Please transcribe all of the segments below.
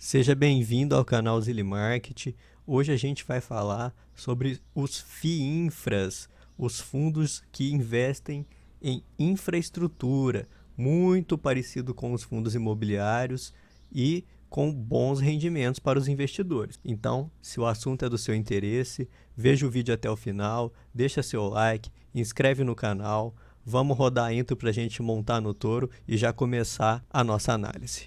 Seja bem-vindo ao canal Zilli Market. Hoje a gente vai falar sobre os FIINFRAs, os fundos que investem em infraestrutura, muito parecido com os fundos imobiliários e com bons rendimentos para os investidores. Então, se o assunto é do seu interesse, veja o vídeo até o final, deixa seu like, inscreve no canal, vamos rodar a intro para a gente montar no touro e já começar a nossa análise.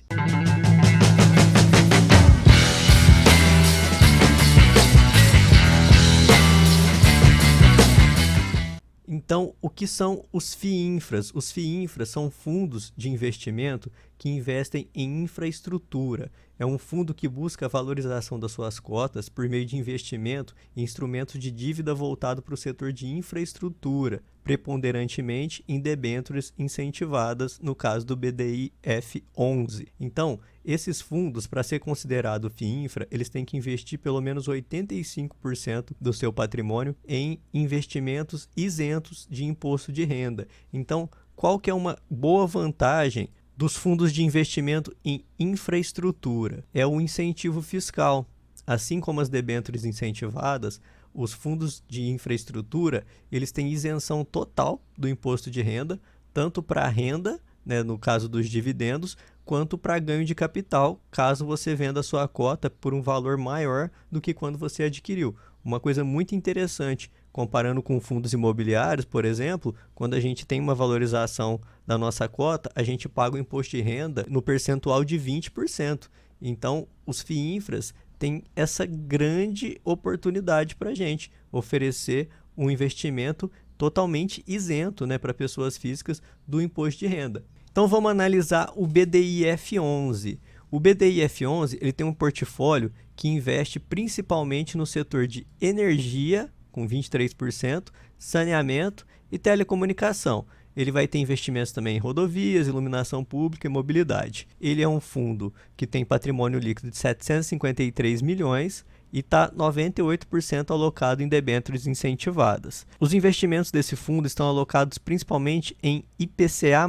Então, o que são os FIINFRAs? Os FIINFRAs são fundos de investimento que investem em infraestrutura. É um fundo que busca a valorização das suas cotas por meio de investimento em instrumentos de dívida voltado para o setor de infraestrutura, preponderantemente em debêntures incentivadas, no caso do BDI-F11. Então, esses fundos, para ser considerado FIINFRA, eles têm que investir pelo menos 85% do seu patrimônio em investimentos isentos de imposto de renda. Então, qual que é uma boa vantagem dos fundos de investimento em infraestrutura? É o incentivo fiscal. Assim como as debêntures incentivadas, os fundos de infraestrutura, eles têm isenção total do imposto de renda, tanto para a renda, né, no caso dos dividendos, quanto para ganho de capital, caso você venda a sua cota por um valor maior do que quando você adquiriu. Uma coisa muito interessante, comparando com fundos imobiliários, por exemplo, quando a gente tem uma valorização da nossa cota, a gente paga o imposto de renda no percentual de 20%. Então, os FIINFRAs têm essa grande oportunidade para a gente oferecer um investimento totalmente isento, né, para pessoas físicas do imposto de renda. Então vamos analisar o BDI-F11. O BDI-F11 ele tem um portfólio que investe principalmente no setor de energia, com 23%, saneamento e telecomunicação. Ele vai ter investimentos também em rodovias, iluminação pública e mobilidade. Ele é um fundo que tem patrimônio líquido de 753 milhões e está 98% alocado em debêntures incentivadas. Os investimentos desse fundo estão alocados principalmente em IPCA+,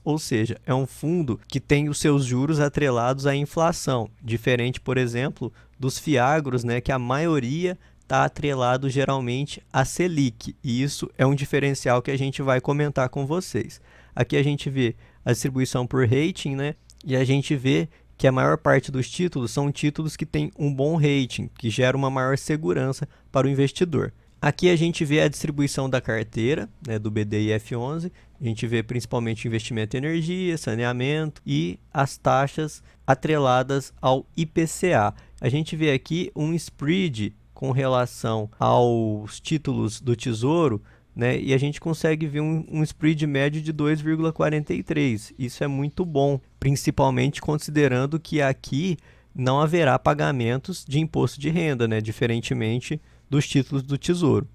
ou seja, é um fundo que tem os seus juros atrelados à inflação, diferente, por exemplo, dos FIAGROS, né, que a maioria está atrelado geralmente à Selic, e isso é um diferencial que a gente vai comentar com vocês. Aqui a gente vê a distribuição por rating, né, e a gente vê que a maior parte dos títulos são títulos que têm um bom rating, que gera uma maior segurança para o investidor. Aqui a gente vê a distribuição da carteira, né, do BDI-F11, a gente vê principalmente investimento em energia, saneamento e as taxas atreladas ao IPCA. A gente vê aqui um spread com relação aos títulos do Tesouro, né, e a gente consegue ver um spread médio de 2,43. Isso é muito bom, principalmente considerando que aqui não haverá pagamentos de imposto de renda, né, diferentemente dos títulos do Tesouro.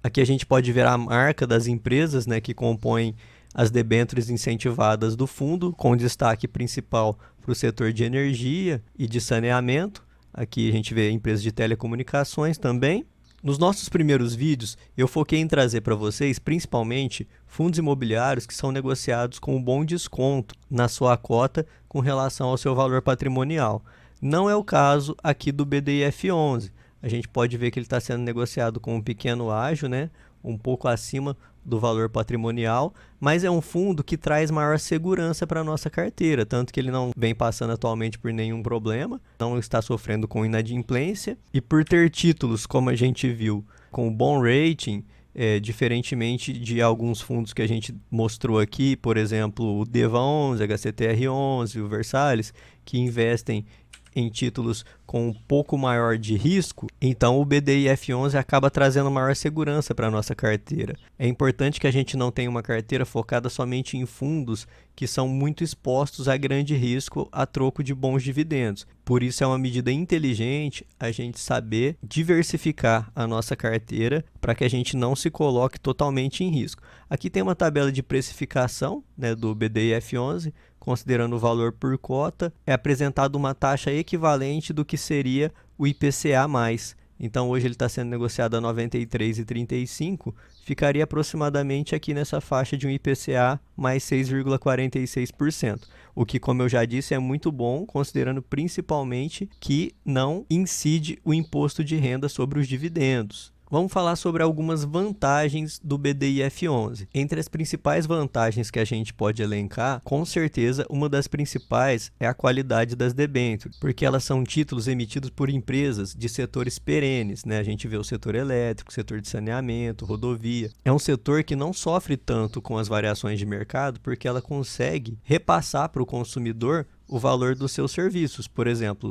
Aqui a gente pode ver a marca das empresas, né, que compõem as debêntures incentivadas do fundo, com destaque principal para o setor de energia e de saneamento. Aqui a gente vê empresas de telecomunicações também. Nos nossos primeiros vídeos, eu foquei em trazer para vocês, principalmente, fundos imobiliários que são negociados com um bom desconto na sua cota com relação ao seu valor patrimonial. Não é o caso aqui do BDI-F11. A gente pode ver que ele está sendo negociado com um pequeno ágio, né, um pouco acima do valor patrimonial, mas é um fundo que traz maior segurança para a nossa carteira, tanto que ele não vem passando atualmente por nenhum problema, não está sofrendo com inadimplência, e por ter títulos, como a gente viu, com bom rating, diferentemente de alguns fundos que a gente mostrou aqui, por exemplo, o DEVA11, HCTR11, o Versalhes, que investem em títulos com um pouco maior de risco, então o BDI-F11 acaba trazendo maior segurança para a nossa carteira. É importante que a gente não tenha uma carteira focada somente em fundos que são muito expostos a grande risco a troco de bons dividendos. Por isso é uma medida inteligente a gente saber diversificar a nossa carteira para que a gente não se coloque totalmente em risco. Aqui tem uma tabela de precificação, né, do BDI-F11, considerando o valor por cota, é apresentada uma taxa equivalente do que seria o IPCA+. então hoje ele está sendo negociado a 93,35, ficaria aproximadamente aqui nessa faixa de um IPCA mais 6,46%, o que, como eu já disse, é muito bom, considerando principalmente que não incide o imposto de renda sobre os dividendos. Vamos falar sobre algumas vantagens do BDIF11. Entre as principais vantagens que a gente pode elencar, com certeza uma das principais é a qualidade das debêntures, porque elas são títulos emitidos por empresas de setores perenes, né? A gente vê o setor elétrico, setor de saneamento, rodovia. É um setor que não sofre tanto com as variações de mercado, porque ela consegue repassar para o consumidor o valor dos seus serviços. Por exemplo,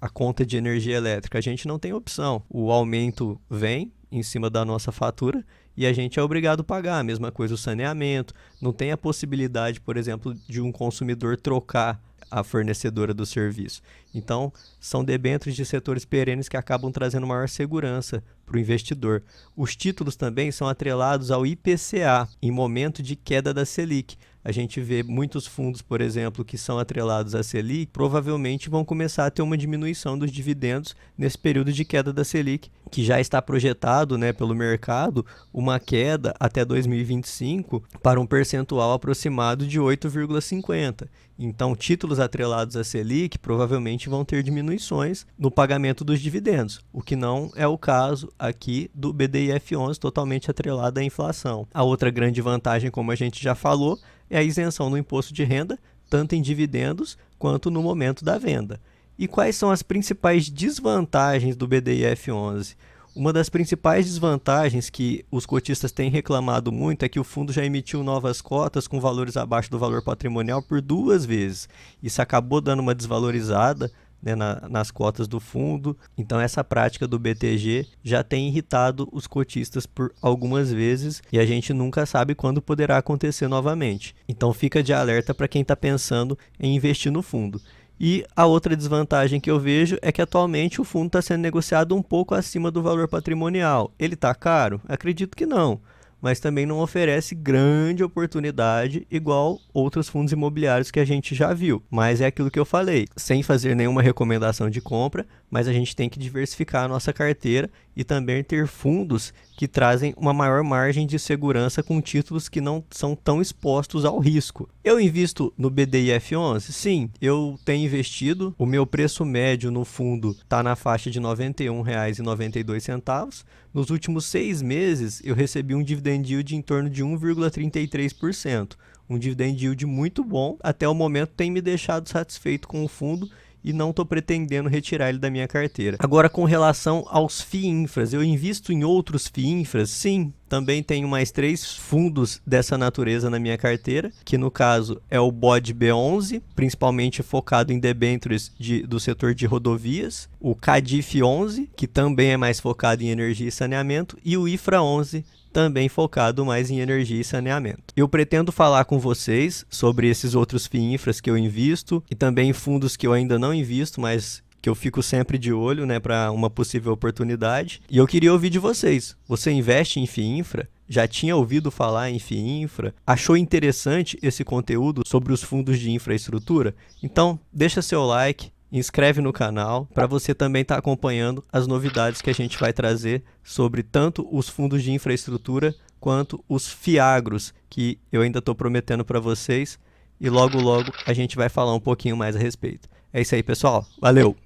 a conta de energia elétrica, a gente não tem opção. O aumento vem em cima da nossa fatura e a gente é obrigado a pagar. A mesma coisa o saneamento. Não tem a possibilidade, por exemplo, de um consumidor trocar a fornecedora do serviço. Então, são debêntures de setores perenes que acabam trazendo maior segurança para o investidor. Os títulos também são atrelados ao IPCA, em momento de queda da Selic. A gente vê muitos fundos, por exemplo, que são atrelados à Selic, provavelmente vão começar a ter uma diminuição dos dividendos nesse período de queda da Selic, que já está projetado, né, pelo mercado, uma queda até 2025 para um percentual aproximado de 8,50%. Então, títulos atrelados à Selic provavelmente vão ter diminuições no pagamento dos dividendos, o que não é o caso aqui do BDIF11, totalmente atrelado à inflação. A outra grande vantagem, como a gente já falou, é a isenção no imposto de renda, tanto em dividendos quanto no momento da venda. E quais são as principais desvantagens do BDIF11? Uma das principais desvantagens que os cotistas têm reclamado muito é que o fundo já emitiu novas cotas com valores abaixo do valor patrimonial por 2 vezes. Isso acabou dando uma desvalorizada, né, nas cotas do fundo. Então essa prática do BTG já tem irritado os cotistas por algumas vezes e a gente nunca sabe quando poderá acontecer novamente. Então fica de alerta para quem está pensando em investir no fundo. E a outra desvantagem que eu vejo é que atualmente o fundo está sendo negociado um pouco acima do valor patrimonial. Ele está caro? Acredito que não, mas também não oferece grande oportunidade igual outros fundos imobiliários que a gente já viu. Mas é aquilo que eu falei, sem fazer nenhuma recomendação de compra, mas a gente tem que diversificar a nossa carteira e também ter fundos que trazem uma maior margem de segurança com títulos que não são tão expostos ao risco. Eu invisto no BDIF11? Sim, eu tenho investido. O meu preço médio no fundo está na faixa de R$ 91,92. Nos últimos 6 meses, eu recebi um dividend yield em torno de 1,33%. Um dividend yield muito bom. Até o momento tem me deixado satisfeito com o fundo e não estou pretendendo retirar ele da minha carteira. Agora, com relação aos FIINFRAs, eu invisto em outros FIINFRAs? Sim, também tenho mais 3 fundos dessa natureza na minha carteira, que no caso é o BOD B11, principalmente focado em debêntures do setor de rodovias, o CADIF 11, que também é mais focado em energia e saneamento, e o IFRA 11, também focado mais em energia e saneamento. Eu pretendo falar com vocês sobre esses outros FIINFRAs que eu invisto e também fundos que eu ainda não invisto, mas que eu fico sempre de olho, né, para uma possível oportunidade. E eu queria ouvir de vocês. Você investe em FIINFRA? Já tinha ouvido falar em FIINFRA? Achou interessante esse conteúdo sobre os fundos de infraestrutura? Então, deixa seu like, inscreve no canal para você também estar acompanhando as novidades que a gente vai trazer sobre tanto os fundos de infraestrutura quanto os FIAGROS, que eu ainda estou prometendo para vocês e logo a gente vai falar um pouquinho mais a respeito. É isso aí, pessoal. Valeu!